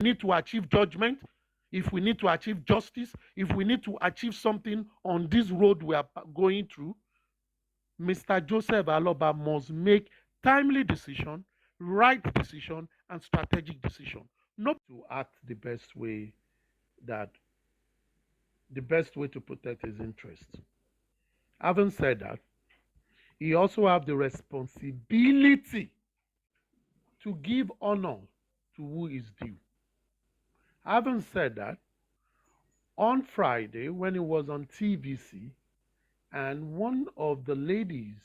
need to achieve judgment, if we need to achieve justice, if we need to achieve something on this road we are going through, Mr. Joseph Aloba must make timely decision, right decision, and strategic decision. Not to act that the best way to protect his interests. Having said that, he also have the responsibility to give honor to who is due. Having said that, on Friday, when he was on TVC, and one of the ladies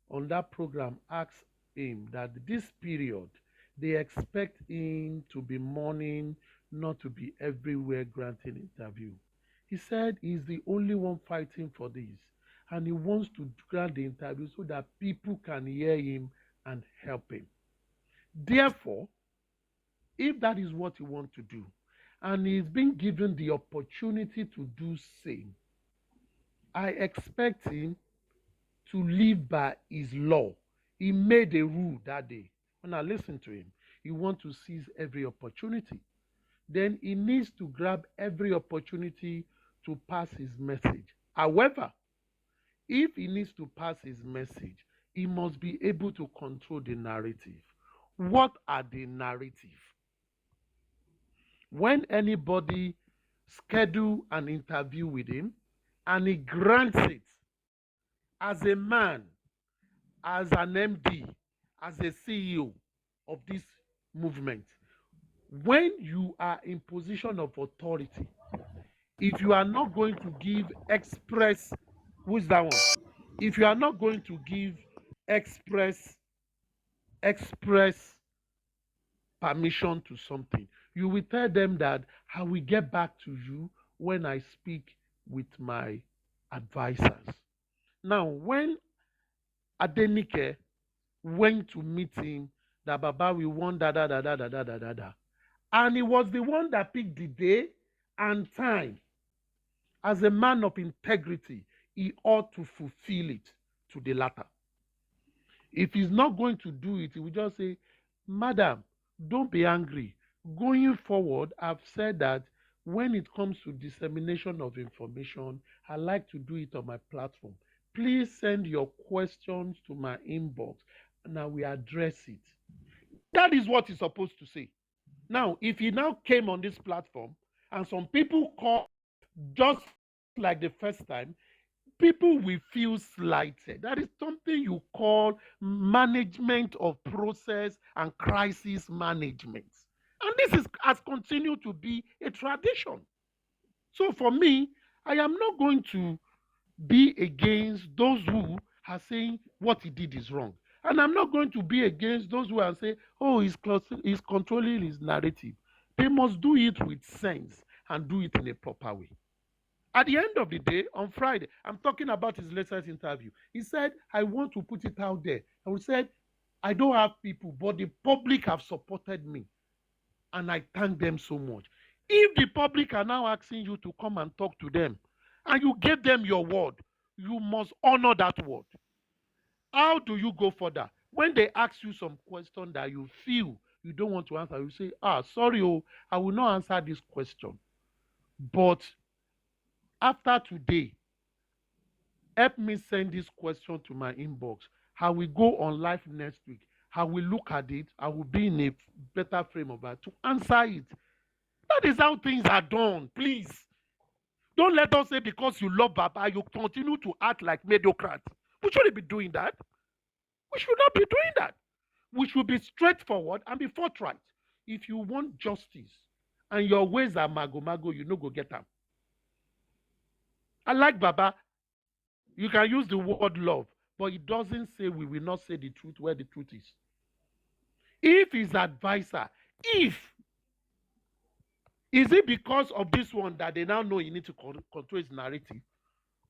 on that program asked him that this period they expect him to be mourning, not to be everywhere granting interview. He said he's the only one fighting for this, and he wants to grant the interview so that people can hear him and help him. Therefore, if that is what he wants to do, and he's been given the opportunity to do same, I expect him to live by his law. He made a rule that day. When I listen to him, he wants to seize every opportunity. Then he needs to grab every opportunity to pass his message. However, if he needs to pass his message, he must be able to control the narrative. What are the narrative? When anybody schedule an interview with him and he grants it as a man, as an MD, as a CEO of this movement, when you are in position of authority, if you are not going to give express, who's that one? If you are not going to give express permission to something, you will tell them that I will get back to you when I speak with my advisors. Now, when Adenike went to meet him, that Baba we want da da da da da da da da da, and he was the one that picked the day and time. As a man of integrity, he ought to fulfill it to the latter. If he's not going to do it, he will just say, Madam, don't be angry. Going forward, I've said that when it comes to dissemination of information, I like to do it on my platform. Please send your questions to my inbox and I will address it. That is what he's supposed to say. Now, if he now came on this platform and some people call just like the first time, people will feel slighted. That is something you call management of process and crisis management. And this has continued to be a tradition. So for me, I am not going to be against those who are saying what he did is wrong. And I'm not going to be against those who are saying, oh, he's controlling his narrative. They must do it with sense and do it in a proper way. At the end of the day, on Friday, I'm talking about his latest interview. He said, I want to put it out there. And we said, I don't have people, but the public have supported me. And I thank them so much. If the public are now asking you to come and talk to them, and you gave them your word, you must honor that word. How do you go further? When they ask you some question that you feel you don't want to answer, you say, sorry, I will not answer this question. But after today, help me send this question to my inbox. I will go on live next week. I will look at it. I will be in a better frame of mind to answer it. That is how things are done. Please. Don't let us say because you love Baba, you continue to act like mediocres. We shouldn't be doing that. We should not be doing that. We should be straightforward and be forthright. If you want justice and your ways are mago, you no go get them. I like Baba. You can use the word love, but it doesn't say we will not say the truth where the truth is. If his advisor, is it because of this one that they now know you need to control his narrative?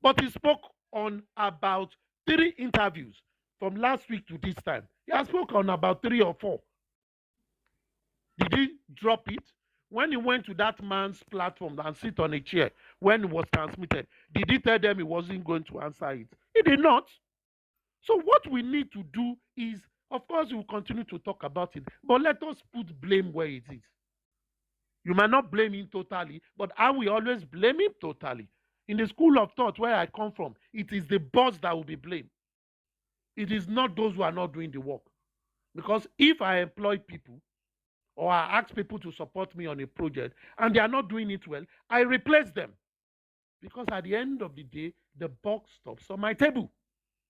But he spoke on about 3 interviews from last week to this time. He has spoken on about 3 or 4. Did he drop it? When he went to that man's platform and sit on a chair when it was transmitted, did he tell them he wasn't going to answer it? He did not. So what we need to do is, of course, we will continue to talk about it, but let us put blame where it is. You might not blame him totally, but I will always blame him totally. In the school of thought where I come from, it is the boss that will be blamed. It is not those who are not doing the work. Because if I employ people or I ask people to support me on a project and they are not doing it well, I replace them. Because at the end of the day, the buck stops on my table.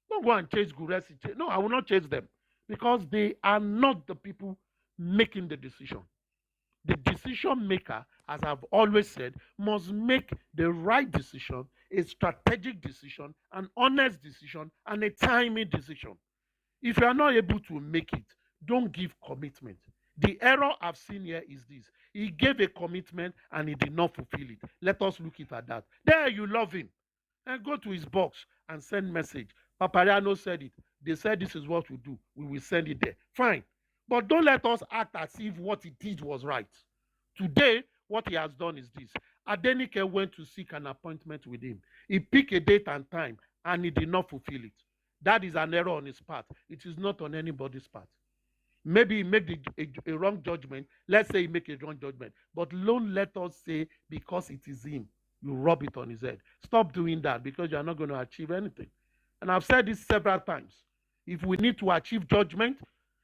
Don't go and chase Guresi. No, I will not chase them because they are not the people making the decision. The decision maker, as I've always said, must make the right decision, a strategic decision, an honest decision, and a timely decision. If you are not able to make it, don't give commitment. The error I've seen here is this. He gave a commitment and he did not fulfill it. Let us look at that. There you love him. And go to his box and send message. Papariano said it. They said this is what we do. We will send it there. Fine. But don't let us act as if what he did was right. Today, what he has done is this. Adenike went to seek an appointment with him. He picked a date and time and he did not fulfill it. That is an error on his part. It is not on anybody's part. Maybe he made a wrong judgment. Let's say he make a wrong judgment. But don't let us say because it is him, you rub it on his head. Stop doing that because you are not going to achieve anything. And I've said this several times. If we need to achieve judgment,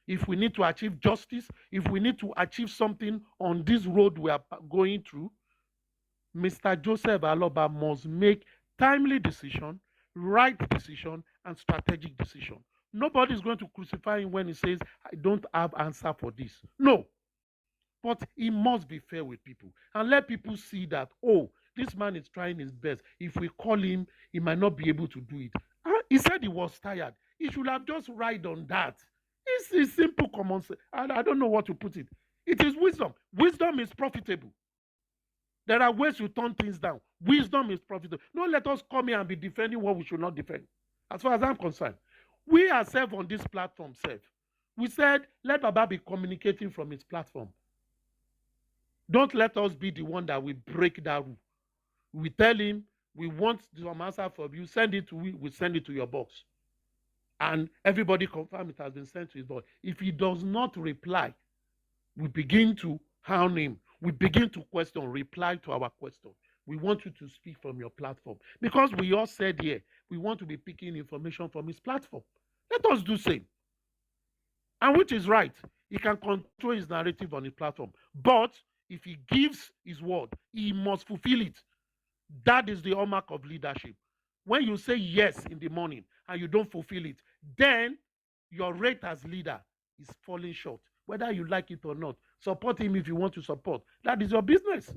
if we need to achieve justice, if we need to achieve something on this road we are going through, Mr. Joseph Aloba must make timely decision, right decision, and strategic decision. Nobody is going to crucify him when he says, I don't have answer for this. No. But he must be fair with people and let people see that, oh, this man is trying his best. If we call him, he might not be able to do it. He said he was tired. He should have just ride on that. It's simple common sense. I don't know what to put it. It is wisdom. Wisdom is profitable. There are ways to turn things down. Wisdom is profitable. Don't let us come here and be defending what we should not defend. As far as I'm concerned, we ourselves on this platform said, we said, let Baba be communicating from his platform. Don't let us be the one that will break that rule. We tell him, we want some answer from you, send it to we send it to your box. And everybody confirm it has been sent to his box. If he does not reply, we begin to hound him. We begin to question, reply to our question. We want you to speak from your platform. Because we all said here, we want to be picking information from his platform. Let us do same. And which is right. He can control his narrative on his platform. But if he gives his word, he must fulfill it. That is the hallmark of leadership. When you say yes in the morning and you don't fulfill it, then your rate as leader is falling short. Whether you like it or not, support him if you want to support. That is your business.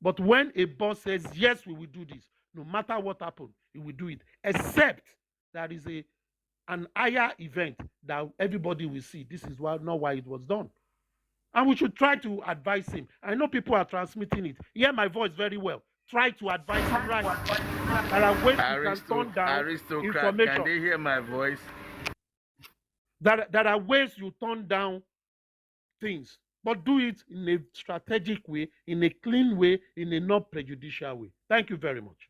But when a boss says, yes, we will do this, no matter what happens, he will do it. Except there is an higher event that everybody will see. This is not why it was done. And we should try to advise him. I know people are transmitting it. Hear my voice very well. Try to advise him right. There are ways you can turn down information. Can they hear my voice? There are ways you turn down things, but do it in a strategic way, in a clean way, in a not prejudicial way. Thank you very much.